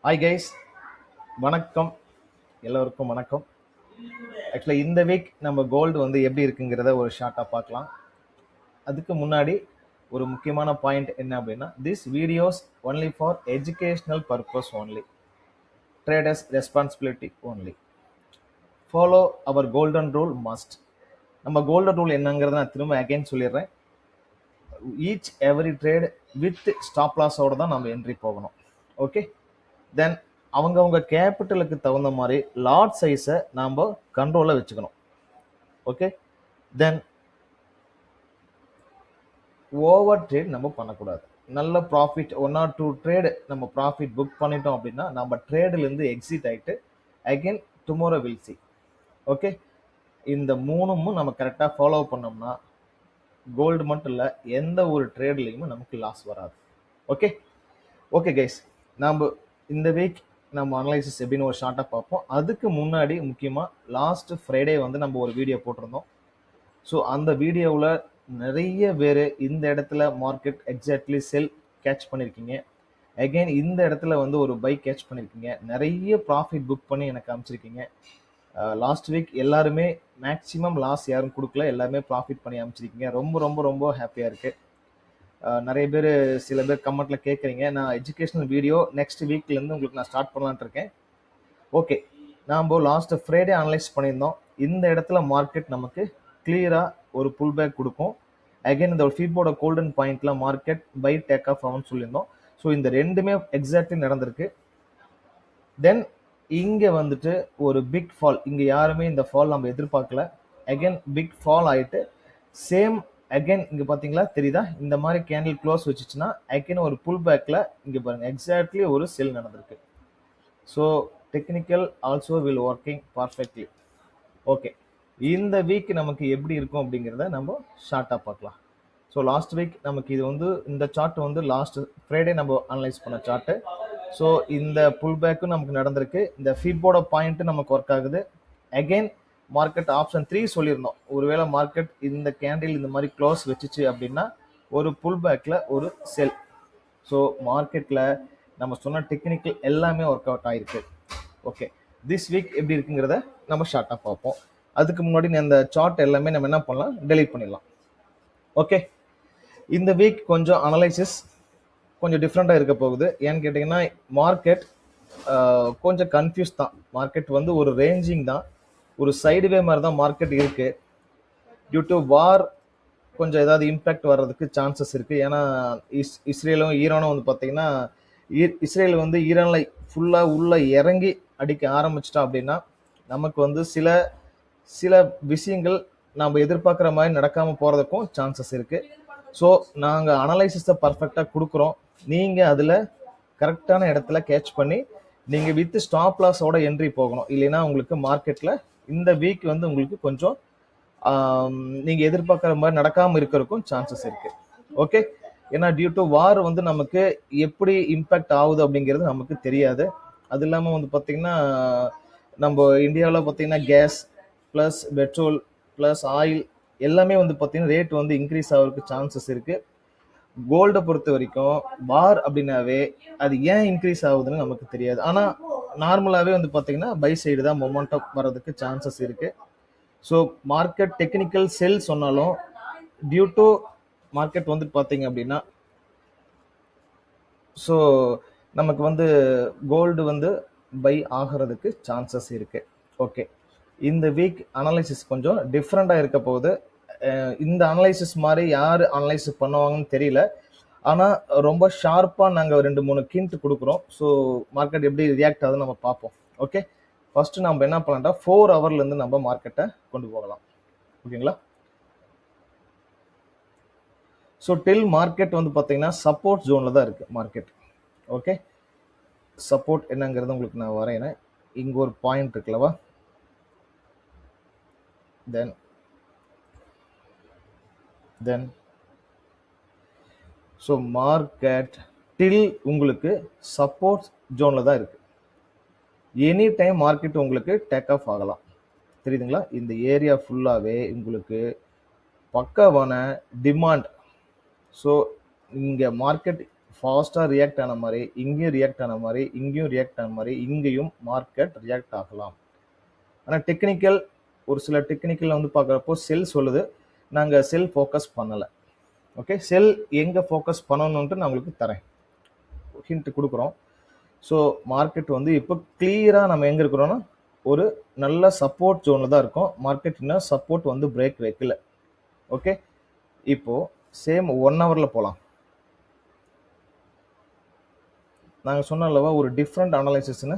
Hi guys, வணக்கம். எல்லோருக்கும் வணக்கம். ஆக்சுவலாக இந்த வீக் நம்ம கோல்டு வந்து எப்படி இருக்குங்கிறத ஒரு ஷார்ட்டாக பார்க்கலாம். அதுக்கு முன்னாடி ஒரு முக்கியமான பாயிண்ட் என்ன அப்படின்னா, this videos only for educational purpose only, traders responsibility only. Follow our golden rule must. நம்ம கோல்டன் ரூல் என்னங்கிறத நான் திரும்ப அகைன் சொல்லிடுறேன். Each every trade with stop லாஸோடு தான் நம்ம என்ட்ரி போகணும். ஓகே, தென் அவங்கவுங்க கேபிட்டலுக்கு தகுந்த மாதிரி லாட் சைஸை நாம் கண்ட்ரோலில் வச்சுக்கணும். ஓகே, தென் ஓவர் ட்ரேட் நம்ம பண்ணக்கூடாது. நல்ல ப்ராஃபிட் 1 or 2 ட்ரேடு நம்ம ப்ராஃபிட் புக் பண்ணிட்டோம் அப்படின்னா நம்ம ட்ரேடுலேருந்து எக்ஸிட் ஆகிட்டு again tomorrow will see. Okay, இந்த மூணும் நம்ம கரெக்டாக ஃபாலோ பண்ணோம்னா கோல்டு மட்டும் இல்லை, எந்த ஒரு ட்ரேட்லேயுமே நமக்கு லாஸ் வராது. ஓகே ஓகே கைஸ், நம்ம இந்த வீக் நம்ம அனலைசிஸ் எப்படின்னு ஒரு ஷார்ட்டாக பார்ப்போம். அதுக்கு முன்னாடி முக்கியமாக லாஸ்ட் ஃப்ரைடே வந்து நம்ம ஒரு வீடியோ போட்டிருந்தோம். ஸோ அந்த வீடியோவில் நிறைய பேர் இந்த இடத்துல மார்க்கெட் எக்ஸாக்ட்லி செல் கேட்ச் பண்ணியிருக்கீங்க. அகெயின் இந்த இடத்துல வந்து ஒரு பை கேட்ச் பண்ணியிருக்கீங்க. நிறைய ப்ராஃபிட் புக் பண்ணி எனக்கு அமைச்சிருக்கீங்க. லாஸ்ட் வீக் எல்லாருமே மேக்ஸிமம் லாஸ் யாரும் கொடுக்கல, எல்லாருமே ப்ராஃபிட் பண்ணி அமைச்சிருக்கீங்க. ரொம்ப ரொம்ப ரொம்ப ஹாப்பியாக இருக்குது. நிறைய பேர் சில பேர் கமெண்ட்டில் கேட்குறீங்க, நான் எஜுகேஷனல் வீடியோ நெக்ஸ்ட் வீக்லேருந்து உங்களுக்கு நான் ஸ்டார்ட் பண்ணலான்ட்டு இருக்கேன். ஓகே, நாம் லாஸ்ட் ஃப்ரைடே அனலைஸ் பண்ணியிருந்தோம். இந்த இடத்துல மார்க்கெட் நமக்கு கிளியராக ஒரு புல் பேக் கொடுக்கும். அகைன் இந்த ஒரு ஃபீட்போட கோல்டன் பாயிண்ட்ல மார்க்கெட் பை டேக் ஆஃப் ஆகும்னு சொல்லியிருந்தோம். ஸோ இந்த ரெண்டுமே எக்ஸாக்ட்லி நடந்திருக்கு. தென் இங்கே வந்துட்டு ஒரு பிக் ஃபால், இங்கே யாருமே இந்த ஃபால் நம்ம எதிர்பார்க்கல. அகைன் பிக் ஃபால் ஆகிட்டு சேம் அகைன் இங்கே பார்த்தீங்களா தெரியுதா, இந்த மாதிரி கேண்டில் க்ளோஸ் வச்சுச்சுன்னா அகைன் ஒரு புல் பேக்கில் இங்கே பாருங்கள் எக்ஸாக்ட்லி ஒரு செல் நடந்திருக்கு. So technical also will working perfectly. Okay, இந்த வீக் நமக்கு எப்படி இருக்கும் அப்படிங்கிறத நம்ம ஷார்ட்டாக பார்க்கலாம். ஸோ லாஸ்ட் வீக் நமக்கு இது வந்து இந்த சார்ட் வந்து லாஸ்ட் ஃப்ரைடே நம்ம அனலைஸ் பண்ண சார்ட்டு. ஸோ இந்த புல் பேக்கும் நமக்கு நடந்திருக்கு. இந்த ஃபீட்போட பாயிண்ட்டு நமக்கு ஒர்க் ஆகுது. அகெயின் மார்க்கெட் ஆப்ஷன் 3 சொல்லியிருந்தோம், ஒருவேளை மார்க்கெட் இந்த கேண்டில் இந்த மாதிரி க்ளோஸ் வச்சுச்சு அப்படின்னா ஒரு புல் பேக்கில் ஒரு செல். ஸோ மார்க்கெட்டில் நம்ம சொன்ன டெக்னிக்கல் எல்லாமே ஒர்க் அவுட் ஆகிருக்கு. ஓகே, திஸ் வீக் எப்படி இருக்குங்கிறத நம்ம ஷார்ட்டாக பார்ப்போம். அதுக்கு முன்னாடி அந்த சார்ட் எல்லாமே நம்ம என்ன பண்ணலாம், டெலீட் பண்ணிடலாம். ஓகே, இந்த வீக் கொஞ்சம் அனலைசிஸ் கொஞ்சம் டிஃப்ரெண்ட்டாக இருக்க போகுது. ஏன்னு கேட்டிங்கன்னா மார்க்கெட் கொஞ்சம் கன்ஃபியூஸ் தான். மார்க்கெட் வந்து ஒரு ரேஞ்சிங் தான், ஒரு சைடுவே மாதிரி தான் மார்க்கெட் இருக்குது. டியூ டு வார் கொஞ்சம் ஏதாவது இம்பேக்ட் வர்றதுக்கு சான்சஸ் இருக்குது. ஏன்னா இஸ்ரேலும் ஈரானும் வந்து பார்த்திங்கன்னா இஸ்ரேல் வந்து ஈரானில் ஃபுல்லாக உள்ளே இறங்கி அடிக்க ஆரம்பிச்சிட்டா அப்படின்னா நமக்கு வந்து சில விஷயங்கள் நம்ம எதிர்பார்க்குற மாதிரி நடக்காமல் போகிறதுக்கும் சான்சஸ் இருக்குது. ஸோ நாங்கள் அனலைசிஸை பர்ஃபெக்டாக கொடுக்குறோம். நீங்கள் அதில் கரெக்டான இடத்துல கேட்ச் பண்ணி நீங்கள் வித் ஸ்டாப் லாஸோட என்ட்ரி போகணும். இல்லைன்னா உங்களுக்கு மார்க்கெட்டில் இந்த வீக் வந்து உங்களுக்கு கொஞ்சம் நீங்கள் எதிர்பார்க்குற மாதிரி நடக்காமல் இருக்கிறதுக்கும் சான்சஸ் இருக்குது. ஓகே, ஏன்னா டியூ டு வார் வந்து நமக்கு எப்படி இம்பேக்ட் ஆகுது அப்படிங்கிறது நமக்கு தெரியாது. அது இல்லாமல் வந்து பார்த்திங்கன்னா நம்ம இந்தியாவில் பார்த்திங்கன்னா gas plus petrol plus oil எல்லாமே வந்து பார்த்திங்கன்னா ரேட் வந்து இன்க்ரீஸ் ஆகிறதுக்கு சான்சஸ் இருக்குது. கோல்டை பொறுத்த வரைக்கும் வார் அப்படின்னாவே அது ஏன் இன்க்ரீஸ் ஆகுதுன்னு நமக்கு தெரியாது. ஆனால் நார்மலாகவே வந்து பார்த்திங்கன்னா பை சைடு தான் மொமெண்டம் வர்றதுக்கு சான்சஸ் இருக்குது. ஸோ மார்க்கெட் டெக்னிக்கல் செல் சொன்னாலும் டியூ டு மார்க்கெட் வந்து பார்த்திங்க அப்படின்னா ஸோ நமக்கு வந்து கோல்டு வந்து பை ஆகிறதுக்கு சான்சஸ் இருக்குது. ஓகே, இந்த வீக் அனலைசிஸ் கொஞ்சம் டிஃப்ரெண்ட்டாக இருக்க போகுது. இந்த அனலைசிஸ் மாதிரி யார் அனலைசிஸ் பண்ணுவாங்கன்னு தெரியல. ஆனால் ரொம்ப ஷார்ப்பாக நாங்கள் 2-3 கிண்ட் கொடுக்குறோம். ஸோ மார்க்கெட் எப்படி ரியாக்ட் ஆகுதுன்னு நம்ம பார்ப்போம். ஓகே, ஃபஸ்ட்டு நம்ம என்ன பண்ணலாம்டா 4 ஹவர்லேருந்து நம்ம மார்க்கெட்டை கொண்டு போகலாம். ஓகேங்களா? ஸோ டில் மார்க்கெட் வந்து பார்த்தீங்கன்னா சப்போர்ட் ஜோனில் தான் இருக்குது மார்க்கெட். ஓகே, சப்போர்ட் என்னங்கிறது உங்களுக்கு நான் வரையினேன். இங்கே ஒரு பாயிண்ட் இருக்குல்லவா, தென் ஸோ மார்க்கெட் டில் உங்களுக்கு சப்போர்ட் ஜோனில் தான் இருக்குது. எனி டைம் மார்க்கெட் உங்களுக்கு டேக் ஆஃப் ஆகலாம். தெரியுதுங்களா? இந்த ஏரியா ஃபுல்லாகவே உங்களுக்கு பக்காவான டிமாண்ட் ஸோ இங்கே மார்க்கெட் ஃபாஸ்ட்டாக ரியாக்ட் ஆன மாதிரி இங்கேயும் ரியாக்ட் ஆன மாதிரி இங்கேயும் ரியாக்ட் ஆன மாதிரி இங்கேயும் மார்க்கெட் ரியாக்ட் ஆகலாம். ஆனால் டெக்னிக்கல் ஒரு சில டெக்னிக்கல் வந்து பார்க்குறப்போ செல் சொல்லுது, நாங்கள் செல் ஃபோக்கஸ் பண்ணலை. ஓகே, செல் எங்கே ஃபோக்கஸ் பண்ணணுன்ட்டு நான் உங்களுக்கு தரேன், ஹிண்ட் கொடுக்குறோம். ஸோ மார்க்கெட் வந்து இப்போ கிளியராக நம்ம எங்கே இருக்கிறோன்னா ஒரு நல்ல சப்போர்ட் ஜோனில் தான் இருக்கும். மார்க்கெட் இன்னும் சப்போர்ட் வந்து பிரேக் வைக்கல. ஓகே, இப்போது சேம் 1 ஹவரில் போகலாம். நாங்கள் சொன்னோம்லவா ஒரு டிஃப்ரெண்ட் அனலைசிஸ்னு.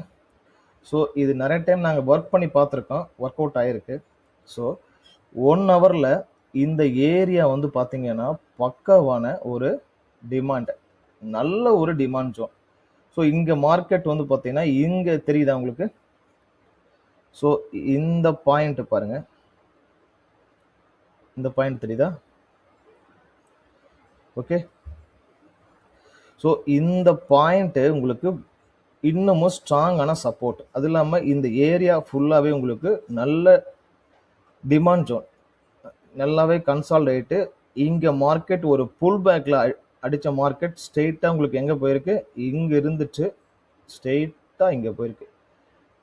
ஸோ இது நிறைய டைம் நாங்கள் ஒர்க் பண்ணி பார்த்துருக்கோம், ஒர்க் அவுட் ஆகிருக்கு. ஸோ 1 ஹவரில் இந்த ஏரியா வந்து பார்த்தீங்கன்னா பக்காவான ஒரு டிமாண்ட், நல்ல ஒரு டிமாண்ட் ஜோன். ஸோ இங்கே மார்க்கெட் வந்து பார்த்தீங்கன்னா இங்கே தெரியுதா உங்களுக்கு? ஸோ இந்த பாயிண்ட் பாருங்க, இந்த பாயிண்ட் தெரியுதா? ஓகே, ஸோ இந்த பாயிண்ட்டு உங்களுக்கு இன்னமும் ஸ்ட்ராங்கான சப்போர்ட். அது இல்லாமல் இந்த ஏரியா ஃபுல்லாகவே உங்களுக்கு நல்ல டிமாண்ட் ஜோன், நல்லாவே கன்சால்டேட்டு. இங்கே மார்க்கெட் ஒரு புல் பேக்கில் அடித்த மார்க்கெட் ஸ்ட்ரெயிட்டாக உங்களுக்கு எங்கே போயிருக்கு? இங்கே இருந்துட்டு ஸ்ட்ரெயிட்டாக இங்கே போயிருக்கு.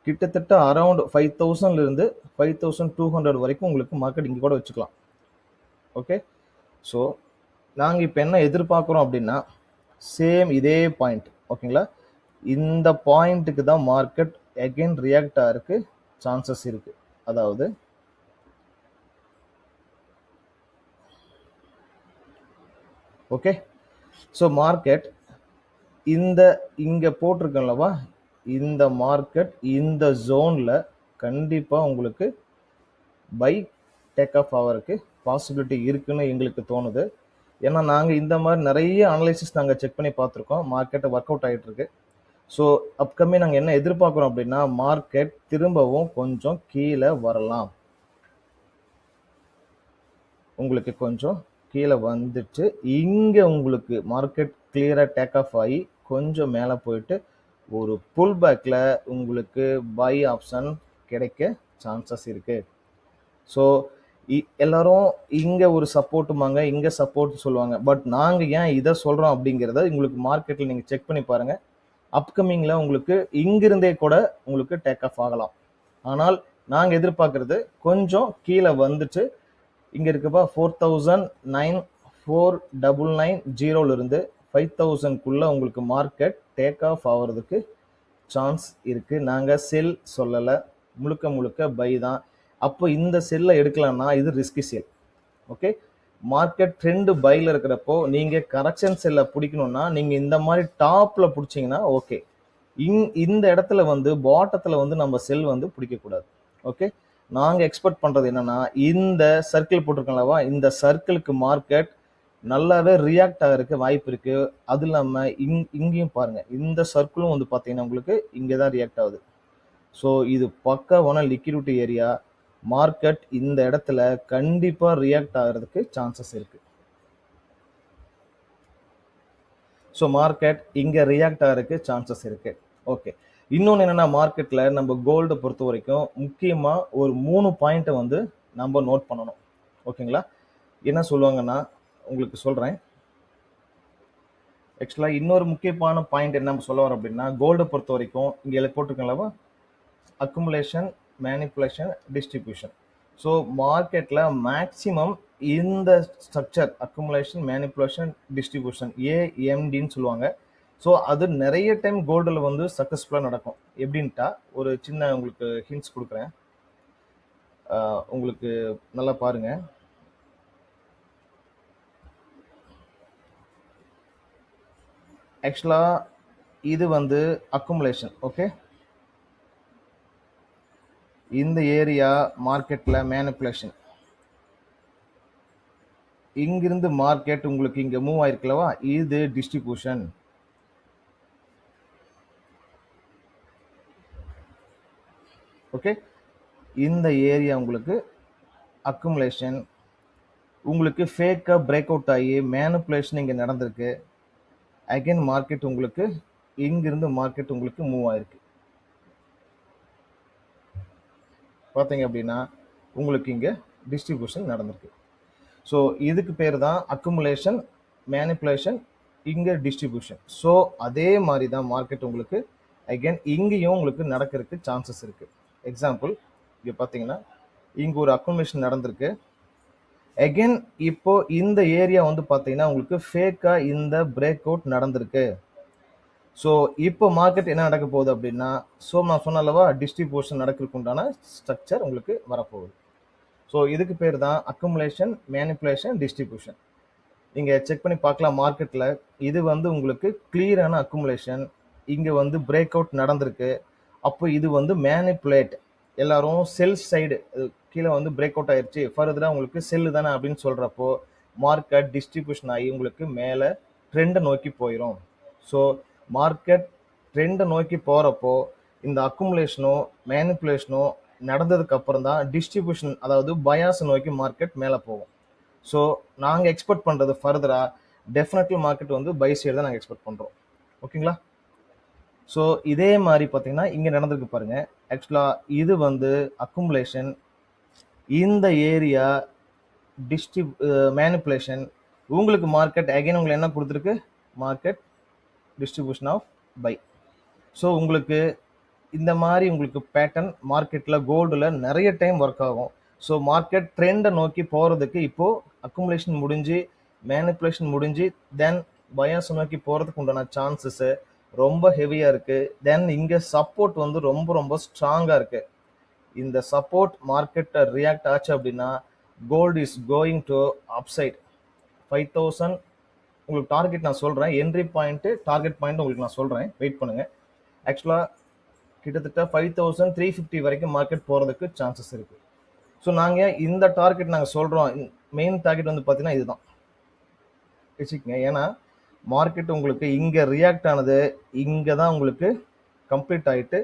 கிட்டத்தட்ட அரவுண்ட் 5000லேருந்து 5200 வரைக்கும் உங்களுக்கு மார்க்கெட் இங்கே கூட வச்சுக்கலாம். ஓகே, ஸோ நாங்கள் இப்போ என்ன எதிர்பார்க்குறோம் அப்படின்னா சேம் இதே பாயிண்ட். ஓகேங்களா, இந்த பாயிண்ட்டுக்கு தான் மார்க்கெட் அகெயின் ரியாக்ட் ஆகிறதுக்கு சான்சஸ் இருக்குது. அதாவது ஓகே, ஸோ மார்க்கெட் இந்த இங்கே போட்டிருக்கல்லவா, இந்த மார்க்கெட் இந்த ஜோனில் கண்டிப்பாக உங்களுக்கு பை டேக் ஆஃப் ஆகிறதுக்கு பாசிபிலிட்டி இருக்குன்னு எங்களுக்கு தோணுது. ஏன்னா நாங்கள் இந்த மாதிரி நிறைய அனலைசிஸ் நாங்கள் செக் பண்ணி பார்த்துருக்கோம், மார்க்கெட்டை ஒர்க் அவுட் ஆகிட்டு இருக்கு. ஸோ அப்கமிங் நாங்கள் என்ன எதிர்பார்க்குறோம் அப்படின்னா மார்க்கெட் திரும்பவும் கொஞ்சம் கீழே வரலாம். உங்களுக்கு கொஞ்சம் கீழே வந்துட்டு இங்கே உங்களுக்கு மார்க்கெட் கிளியராக டேக் ஆஃப் ஆகி கொஞ்சம் மேலே போயிட்டு ஒரு புல் பேக்கில் உங்களுக்கு பை ஆப்ஷன் கிடைக்க சான்சஸ் இருக்குது. ஸோ எல்லாரும் இங்கே ஒரு சப்போர்ட்டுமாங்க, இங்கே சப்போர்ட் சொல்லுவாங்க. பட் நாங்கள் ஏன் இதை சொல்கிறோம் அப்படிங்கிறத உங்களுக்கு மார்க்கெட்டில் நீங்கள் செக் பண்ணி பாருங்கள். அப்கமிங்கில் உங்களுக்கு இங்கிருந்தே கூட உங்களுக்கு டேக் ஆஃப் ஆகலாம். ஆனால் நாங்கள் எதிர்பார்க்குறது கொஞ்சம் கீழே வந்துட்டு இங்கே இருக்கப்பா 4009,499 5000க்குள்ளே உங்களுக்கு மார்க்கெட் டேக் ஆஃப் ஆகிறதுக்கு சான்ஸ் இருக்குது. நாங்கள் செல் சொல்லலை, முழுக்க முழுக்க பை தான். அப்போ இந்த செல்லை எடுக்கலாம்னா இது ரிஸ்கி செல். ஓகே, மார்க்கெட் ட்ரெண்டு பையில் இருக்கிறப்போ நீங்கள் கரெக்ஷன் செல்லை பிடிக்கணும்னா நீங்கள் இந்த மாதிரி டாப்பில் பிடிச்சிங்கன்னா ஓகே. இந்த இடத்துல வந்து பாட்டத்தில் வந்து நம்ம செல் வந்து பிடிக்கக்கூடாது. ஓகே, நாங்கள் எக்ஸ்பெக்ட் பண்ணுறது என்னென்னா இந்த சர்க்கிள் போட்டிருக்கோம்லவா, இந்த சர்க்கிளுக்கு மார்க்கெட் நல்லாவே ரியாக்ட் ஆகிறதுக்கு வாய்ப்பு இருக்குது. அது இல்லாமல் இங்கேயும் பாருங்கள், இந்த சர்க்கிளும் வந்து பார்த்தீங்கன்னா உங்களுக்கு இங்கே தான் ரியாக்ட் ஆகுது. ஸோ இது பக்காவான லிக்விடிட்டி ஏரியா. மார்க்கெட் இந்த இடத்துல கண்டிப்பாக ரியாக்ட் ஆகிறதுக்கு சான்சஸ் இருக்குது. ஸோ மார்க்கெட் இங்கே ரியாக்ட் ஆகிறதுக்கு சான்சஸ் இருக்குது. ஓகே, இன்னொன்று என்னென்னா மார்க்கெட்டில் நம்ம கோல்டை பொறுத்த வரைக்கும் முக்கியமாக ஒரு 3 பாயிண்ட்டை வந்து நம்ம நோட் பண்ணணும். ஓகேங்களா, என்ன சொல்லுவாங்கன்னா உங்களுக்கு சொல்கிறேன். ஆக்சுவலாக இன்னொரு முக்கியமான பாயிண்ட் என்ன சொல்ல வரோம் அப்படின்னா கோல்டை பொறுத்த வரைக்கும் இங்கே போட்டிருக்கோம்லவா, அக்குமுலேஷன், மேனிப்புலேஷன், டிஸ்ட்ரிபியூஷன். ஸோ மார்க்கெட்டில் மேக்ஸிமம் இந்த ஸ்ட்ரக்சர் அக்குமுலேஷன், மேனிப்புலேஷன், டிஸ்ட்ரிபியூஷன் ஏஎம்டின்னு சொல்லுவாங்க. ஸோ அது நிறைய டைம் கோல்டில் வந்து சக்ஸஸ்ஃபுல்லாக நடக்கும். எப்படின்ட்டா ஒரு சின்ன உங்களுக்கு ஹிண்ட்ஸ் கொடுக்குறேன், உங்களுக்கு நல்லா பாருங்கள். ஆக்சுவலாக இது வந்து அக்குமுலேஷன். ஓகே, இந்த ஏரியா மார்க்கெட்டில் மேனிப்புலேஷன். இங்கிருந்து மார்க்கெட் உங்களுக்கு இங்கே மூவ் ஆயிருக்கலவா, இது டிஸ்ட்ரிபியூஷன். ஓகே, இந்த ஏரியா உங்களுக்கு அக்குமுலேஷன். உங்களுக்கு ஃபேக்காக பிரேக் அவுட் ஆகி மேனிப்புலேஷன் இங்கே நடந்திருக்கு. அகைன் மார்க்கெட் உங்களுக்கு இங்கிருந்து மார்க்கெட் உங்களுக்கு மூவ் ஆயிருக்கு. பார்த்தீங்க அப்படின்னா உங்களுக்கு இங்கே டிஸ்ட்ரிபியூஷன் நடந்திருக்கு. ஸோ இதுக்கு பேர் தான் அக்குமுலேஷன், மேனிப்புலேஷன், இங்கே டிஸ்ட்ரிபியூஷன். ஸோ அதே மாதிரி தான் மார்க்கெட் உங்களுக்கு அகைன் இங்கேயும் உங்களுக்கு நடக்கிறதுக்கு சான்சஸ் இருக்குது. எக்ஸாம்பிள் இங்கே பார்த்தீங்கன்னா இங்கே ஒரு அக்குமுலேஷன் நடந்திருக்கு. அகைன் இப்போ இந்த ஏரியா வந்து பார்த்தீங்கன்னா உங்களுக்கு ஃபேக்காக இந்த பிரேக் அவுட் நடந்திருக்கு. ஸோ இப்போ மார்க்கெட் என்ன நடக்க போகுது அப்படின்னா, ஸோ நான் சொன்னல்லவா டிஸ்ட்ரிபியூஷன் நடக்கிறதுக்கு உண்டான ஸ்ட்ரக்சர் உங்களுக்கு வரப்போகுது. ஸோ இதுக்கு பேர் தான் அக்குமுலேஷன், மேனிப்புலேஷன், டிஸ்ட்ரிபியூஷன். நீங்கள் செக் பண்ணி பார்க்கலாம் மார்க்கெட்டில். இது வந்து உங்களுக்கு கிளியரான அக்குமுலேஷன். இங்கே வந்து பிரேக் அவுட் நடந்திருக்கு. அப்போ இது வந்து மேனிப்புலேட். எல்லாரும் செல் சைடு கீழே வந்து பிரேக் அவுட் ஆயிடுச்சு, ஃபர்தராக உங்களுக்கு செல்லு தானே அப்படின்னு சொல்கிறப்போ மார்க்கெட் டிஸ்ட்ரிபியூஷன் ஆகி உங்களுக்கு மேலே ட்ரெண்டை நோக்கி போயிடும். ஸோ மார்க்கெட் ட்ரெண்டை நோக்கி போகிறப்போ இந்த அக்குமுலேஷனோ மேனிப்புலேஷனோ நடந்ததுக்கு அப்புறம் தான் டிஸ்ட்ரிபியூஷன், அதாவது பயாஸ் நோக்கி மார்க்கெட் மேலே போகும். ஸோ நாங்கள் எக்ஸ்பெக்ட் பண்ணுறது ஃபர்தராக டெஃபினெட்லி மார்க்கெட் வந்து பை சைடு தான் நாங்கள் எக்ஸ்பெக்ட் பண்ணுறோம். ஓகேங்களா? ஸோ இதே மாதிரி பார்த்தீங்கன்னா இங்கே நடந்திருக்கு பாருங்க. ஆக்சுவலாக இது வந்து அக்குமுலேஷன், இந்த ஏரியா மேனிப்புலேஷன். உங்களுக்கு மார்க்கெட் அகைன் உங்களுக்கு என்ன கொடுத்துருக்கு? Market distribution of buy. So உங்களுக்கு இந்த மாதிரி உங்களுக்கு பேட்டர்ன் மார்க்கெட்டில் கோல்டில் நிறைய டைம் ஒர்க் ஆகும். ஸோ மார்க்கெட் ட்ரெண்டை நோக்கி போகிறதுக்கு இப்போது அக்குமுலேஷன் முடிஞ்சு மேனிப்புலேஷன் முடிஞ்சு தென் பயாஸ் நோக்கி போகிறதுக்கு உண்டான சான்சஸ்ஸு ரொம்ப ஹெவியாக இருக்குது. தென் இங்கே சப்போர்ட் வந்து ரொம்ப ரொம்ப ஸ்ட்ராங்காக இருக்குது. இந்த சப்போர்ட் மார்க்கெட்டை ரியாக்ட் ஆச்சு அப்படின்னா gold is going to upside 5000. உங்களுக்கு டார்கெட் நான் சொல்கிறேன், என்ட்ரி பாயிண்ட்டு டார்கெட் பாயிண்ட் உங்களுக்கு நான் சொல்கிறேன், வெயிட் பண்ணுங்கள். ஆக்சுவலாக கிட்டத்தட்ட 5350 வரைக்கும் மார்க்கெட் போகிறதுக்கு சான்சஸ் இருக்குது. ஸோ நாங்கள் இந்த டார்கெட் நாங்கள் சொல்கிறோம். மெயின் டார்கெட் வந்து பார்த்தீங்கன்னா இதுதான் வச்சுக்கோங்க. ஏன்னா மார்க்கெட் உங்களுக்கு இங்கே ரியாக்ட் ஆனது இங்கே தான் உங்களுக்கு கம்ப்ளீட் ஆகிட்டு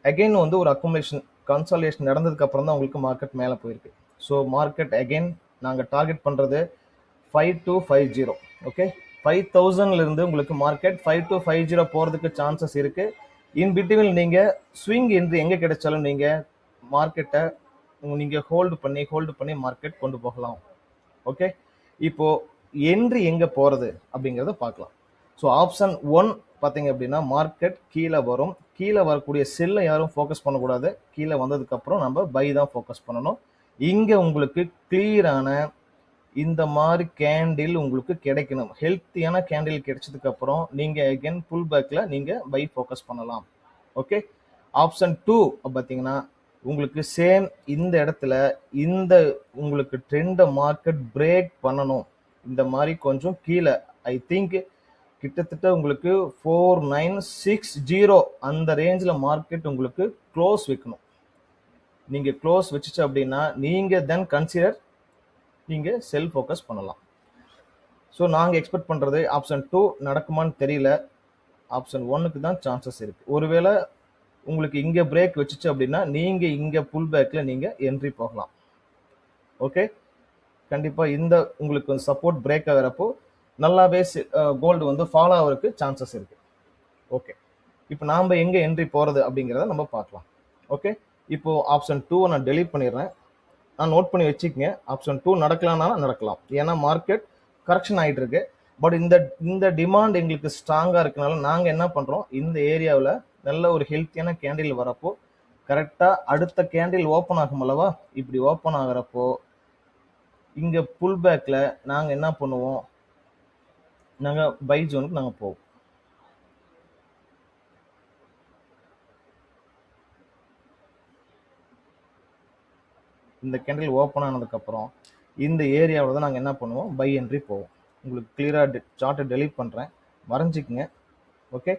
அகெயின் வந்து ஒரு அக்குமுலேஷன் கன்சாலிடேஷன் நடந்ததுக்கு அப்புறம் தான் உங்களுக்கு மார்க்கெட் மேலே போயிருக்கு. ஸோ மார்க்கெட் அகெயின் நாங்கள் டார்கெட் பண்ணுறது 5250. ஓகே, 5000லேருந்து உங்களுக்கு மார்க்கெட் 5250 போகிறதுக்கு சான்சஸ் இருக்குது. இன் பிட்வீன் நீங்கள் ஸ்விங் என்று எங்கே கிடைச்சாலும் நீங்கள் மார்க்கெட்டை நீங்கள் ஹோல்டு பண்ணி மார்க்கெட் கொண்டு போகலாம். ஓகே, இப்போது என்ட்ரி எங்கே போகிறது அப்படிங்கிறத பார்க்கலாம். ஸோ ஆப்ஷன் 1 பார்த்தீங்க அப்படின்னா மார்க்கெட் கீழே வரும். கீழே வரக்கூடிய செல்லை யாரும் ஃபோக்கஸ் பண்ணக்கூடாது. கீழே வந்ததுக்கப்புறம் நம்ம பை தான் ஃபோக்கஸ் பண்ணணும். இங்கே உங்களுக்கு கிளியரான இந்த மாதிரி கேண்டில் உங்களுக்கு கிடைக்கணும். ஹெல்த்தியான கேண்டில் கிடைச்சதுக்கப்புறம் நீங்கள் அகெயின் புல் பேக்கில் நீங்கள் பை ஃபோக்கஸ் பண்ணலாம். ஓகே, ஆப்ஷன் 2 பார்த்தீங்கன்னா உங்களுக்கு சேம் இந்த இடத்துல இந்த உங்களுக்கு ட்ரெண்டை மார்க்கெட் பிரேக் பண்ணணும். இந்த மாதிரி கொஞ்சம் கீழே ஐ திங்க் கிட்டத்தட்ட உங்களுக்கு 4960 அந்த ரேஞ்சில் மார்க்கெட் உங்களுக்கு க்ளோஸ் வைக்கணும். நீங்கள் க்ளோஸ் வச்சுச்சு அப்படின்னா நீங்கள் தென் கன்சிடர் நீங்கள் செல் ஃபோக்கஸ் பண்ணலாம். ஸோ நாங்கள் எக்ஸ்பெக்ட் பண்ணுறது ஆப்ஷன் 2 நடக்குமான்னு தெரியல. ஆப்ஷன் 1க்கு தான் சான்சஸ் இருக்குது. ஒருவேளை உங்களுக்கு இங்கே பிரேக் வச்சுச்சு அப்படின்னா நீங்கள் இங்கே புல் பேக்கில் நீங்கள் என்ட்ரி போகலாம். ஓகே, கண்டிப்பாக இந்த உங்களுக்கு சப்போர்ட் பிரேக் ஆகிறப்போ நல்லாவே கோல்டு வந்து ஃபாலோ ஆகிறதுக்கு சான்சஸ் இருக்குது. ஓகே, இப்போ நாம் எங்கே என்ட்ரி போகிறது அப்படிங்கிறத நம்ம பார்க்கலாம். ஓகே, இப்போது ஆப்ஷன் 2 நான் டெலீட் பண்ணிடுறேன். நான் நோட் பண்ணி வச்சுக்கங்க. ஆப்ஷன் 2 நடக்கலாம்னா நடக்கலாம். ஏன்னா மார்க்கெட் கரெக்ஷன் ஆகிட்டு இருக்கு. பட் இந்த டிமாண்ட் எங்களுக்கு ஸ்ட்ராங்காக இருக்கனால நாங்கள் என்ன பண்ணுறோம், இந்த ஏரியாவில் நல்ல ஒரு ஹெல்த்தியான கேண்டில் வரப்போ கரெக்டாக அடுத்த கேண்டில் ஓப்பன் ஆகும் அல்லவா, இப்படி ஓப்பன் ஆகிறப்போ இங்கே புல் பேக்கில் நாங்கள் என்ன பண்ணுவோம், நாங்கள் பை ஜோனுக்கு நாங்கள் போவோம். இந்த கேண்டில் ஓப்பன் ஆனதுக்கப்புறம் இந்த ஏரியாவில் தான் நாங்கள் என்ன பண்ணுவோம், பை என்ட்ரி போவோம். உங்களுக்கு கிளியராக சார்ட்டை டெலீட் பண்ணுறேன், வரைஞ்சிக்கங்க. ஓகே,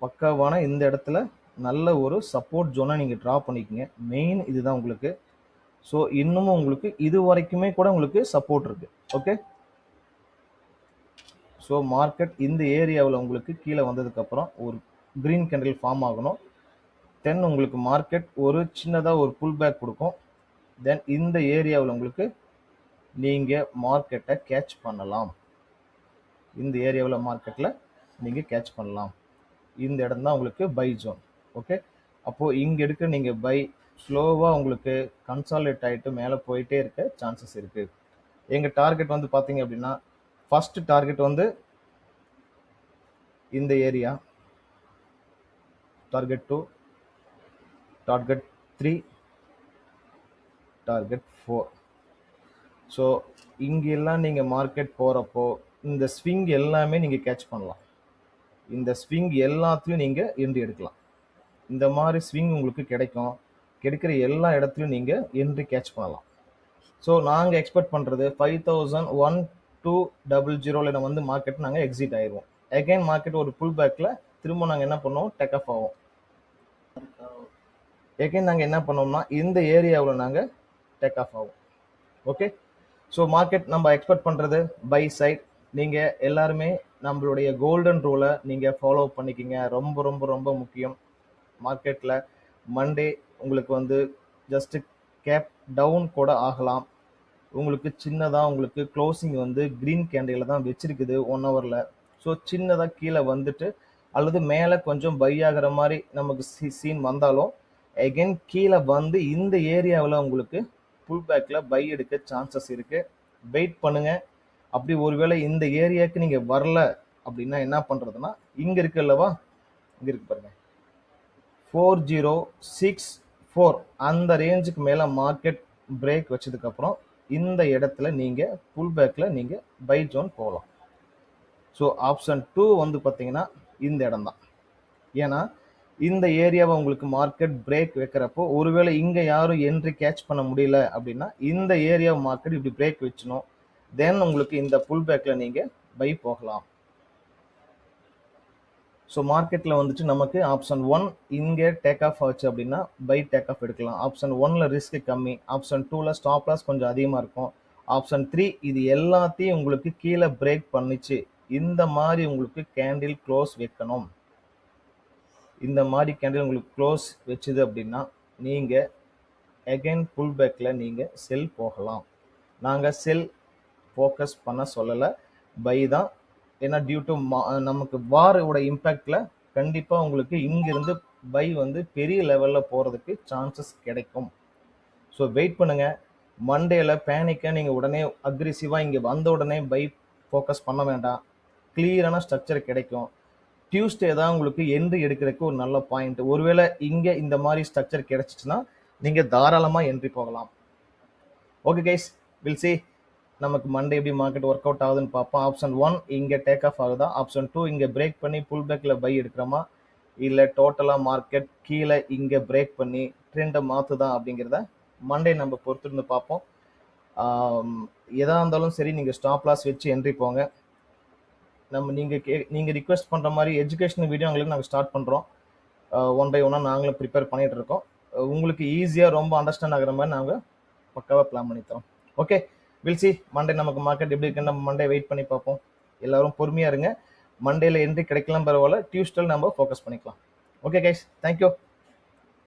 பக்காவான இந்த இடத்துல நல்ல ஒரு சப்போர்ட் ஜோனை நீங்கள் ட்ரா பண்ணிக்கோங்க. மெயின் இதுதான் உங்களுக்கு. ஸோ இன்னமும் உங்களுக்கு இது வரைக்குமே கூட உங்களுக்கு சப்போர்ட் இருக்குது. ஓகே, ஸோ மார்க்கெட் இந்த ஏரியாவில் உங்களுக்கு கீழே வந்ததுக்கப்புறம் ஒரு க்ரீன் கேண்டில் ஃபார்ம் ஆகணும். தென் உங்களுக்கு மார்க்கெட் ஒரு சின்னதாக ஒரு புல் பேக் கொடுக்கும். தென் இந்த ஏரியாவில் உங்களுக்கு நீங்கள் மார்க்கெட்டை கேட்ச் பண்ணலாம். இந்த ஏரியாவில் மார்க்கெட்டில் நீங்கள் கேட்ச் பண்ணலாம். இந்த இடம் தான் உங்களுக்கு பை ஜோன். ஓகே, அப்போது இங்கே எடுக்க நீங்கள் பை ஸ்லோவாக உங்களுக்கு கன்சாலிடேட் ஆகிட்டு மேலே போயிட்டே இருக்க சான்சஸ் இருக்குது. எங்கள் டார்கெட் வந்து பார்த்தீங்க அப்படின்னா ஃபர்ஸ்ட் டார்கெட் வந்து இந்த area, target 2, target 3, target 4. So இங்கெல்லாம் நீங்கள் மார்க்கெட் போகிறப்போ இந்த ஸ்விங் எல்லாமே நீங்கள் கேட்ச் பண்ணலாம். இந்த ஸ்விங் எல்லாத்துலையும் நீங்கள் என்ட்ரி எடுக்கலாம். இந்த மாதிரி ஸ்விங் உங்களுக்கு கிடைக்கும். கிடைக்கிற எல்லா இடத்துலையும் நீங்கள் என்ட்ரி கேட்ச் பண்ணலாம். ஸோ நாங்கள் எக்ஸ்பெக்ட் பண்ணுறது 5,1200 நம்ம வந்து மார்க்கெட் நாங்கள் எக்ஸிட் ஆயிடுவோம். அகைன் மார்க்கெட் ஒரு புல் பேக்கில் திரும்ப நாங்கள் என்ன பண்ணுவோம், டேக் ஆஃப் ஆகும். அகைன் நாங்கள் என்ன பண்ணோம்னா இந்த ஏரியாவில் நாங்கள் டேக் ஆஃப் ஆகும். ஓகே, ஸோ மார்க்கெட் நம்ம எக்ஸ்பெக்ட் பண்ணுறது பை சைட். நீங்கள் எல்லாருமே நம்மளுடைய கோல்டன் ரூலை நீங்கள் ஃபாலோ பண்ணிக்கிங்க. ரொம்ப ரொம்ப ரொம்ப முக்கியம். மார்க்கெட்டில் மண்டே உங்களுக்கு வந்து ஜஸ்ட்டு கேப் டவுன் கூட ஆகலாம். உங்களுக்கு சின்னதாக உங்களுக்கு க்ளோசிங் வந்து க்ரீன் கேண்டில் தான் வச்சிருக்குது 1 ஹவரில். ஸோ சின்னதாக கீழே வந்துட்டு அல்லது மேலே கொஞ்சம் பை ஆகிற மாதிரி நமக்கு சீன் வந்தாலும் அகெயின் கீழே வந்து இந்த ஏரியாவில் உங்களுக்கு புல் பேக்கில் பை எடுக்க சான்சஸ் இருக்குது. வெயிட் பண்ணுங்கள். அப்படி ஒருவேளை இந்த ஏரியாவுக்கு நீங்கள் வரல அப்படின்னா என்ன பண்ணுறதுன்னா, இங்கே இருக்கு அல்லவா, இங்கே இருக்கு பாருங்க 4064 அந்த ரேஞ்சுக்கு மேலே மார்க்கெட் பிரேக் வச்சதுக்கப்புறம் இந்த இடத்துல நீங்கள் புல் பேக்கில் நீங்கள் பை ஜோன் போகலாம். ஸோ ஆப்ஷன் 2 வந்து பார்த்தீங்கன்னா இந்த இடம் தான். ஏன்னா இந்த ஏரியாவை உங்களுக்கு மார்க்கெட் பிரேக் வைக்கிறப்போ ஒருவேளை இங்கே யாரும் என்ட்ரி கேட்ச் பண்ண முடியல அப்படின்னா இந்த ஏரியா மார்க்கெட் இப்படி பிரேக் வச்சணும். தென் உங்களுக்கு இந்த புல் பேக்கில் நீங்கள் பை போகலாம். ஸோ மார்க்கெட்டில் வந்துட்டு நமக்கு ஆப்ஷன் 1 இங்கே டேக் ஆஃப் ஆச்சு அப்படின்னா பை டேக் ஆஃப் எடுக்கலாம். ஆப்ஷன் 1ல ரிஸ்க் கம்மி, ஆப்ஷன் 2ல ஸ்டாப் லாஸ் கொஞ்சம் அதிகமாக இருக்கும். ஆப்ஷன் 3 இது எல்லாத்தையும் உங்களுக்கு கீழே பிரேக் பண்ணிச்சு. இந்த மாதிரி உங்களுக்கு கேண்டில் க்ளோஸ் வைக்கணும். இந்த மாதிரி கேண்டில் உங்களுக்கு க்ளோஸ் வச்சுது அப்படின்னா நீங்கள் அகைன் புல் பேக்கில் நீங்கள் செல் போகலாம். நாங்கள் செல் ஃபோக்கஸ் பண்ண சொல்லலை, பை தான். ஏன்னா டியூ டு நமக்கு வாரோட இம்பேக்டில் கண்டிப்பாக உங்களுக்கு இங்கிருந்து பை வந்து பெரிய லெவலில் போகிறதுக்கு சான்சஸ் கிடைக்கும். ஸோ வெயிட் பண்ணுங்கள். மண்டேல பேனிக்கை நீங்கள் உடனே அக்ரெசிவாக இங்கே வந்த உடனே பை ஃபோக்கஸ் பண்ண வேண்டாம். கிளியரான ஸ்ட்ரக்சர் கிடைக்கும். டியூஸ்டே தான் உங்களுக்கு என்ட்ரி எடுக்கிறதுக்கு ஒரு நல்ல பாயிண்ட். ஒருவேளை இங்கே இந்த மாதிரி ஸ்ட்ரக்சர் கிடைச்சிச்சுன்னா நீங்கள் தாராளமாக என்ட்ரி போகலாம். ஓகே கைஸ், வில் சி நமக்கு மண்டே எப்படி மார்க்கெட் ஒர்க் அவுட் ஆகுதுன்னு பார்ப்போம். ஆப்ஷன் 1 இங்கே டேக் ஆஃப் ஆகுதா, ஆப்ஷன் 2 இங்கே பிரேக் பண்ணி புல் பேக்கில் பை எடுக்கிறோமா, இல்லை டோட்டலாக மார்க்கெட் கீழே இங்கே பிரேக் பண்ணி ட்ரெண்டை மாற்றுதான் அப்படிங்கிறத மண்டே நம்ம பொறுத்திருந்து பார்ப்போம். எதாக இருந்தாலும் சரி நீங்கள் ஸ்டாப் லாஸ் வச்சு என்ட்ரி போங்க. நம்ம நீங்கள் ரிக்வெஸ்ட் பண்ணுற மாதிரி எஜுகேஷனல் வீடியோ உங்களுக்கு நாங்கள் ஸ்டார்ட் பண்ணுறோம். 1 by 1 நாங்களும் ப்ரிப்பேர் பண்ணிகிட்டு இருக்கோம். உங்களுக்கு ஈஸியாக ரொம்ப அண்டர்ஸ்டாண்ட் ஆகிற மாதிரி நாங்கள் பக்காவாக பிளான் பண்ணி தரோம். ஓகே, வில் சி மண்டே நமக்கு மார்க்கெட் எப்படி இருக்குன்னு நம்ம மண்டே வெயிட் பண்ணி பார்ப்போம். எல்லாரும் பொறுமையாக இருங்க. மண்டேல என்ட்ரி கிடைக்கலாம் பரவாயில்ல, டியூஸ்டேல நம்ம ஃபோக்கஸ் பண்ணிக்கலாம். Okay guys, thank you.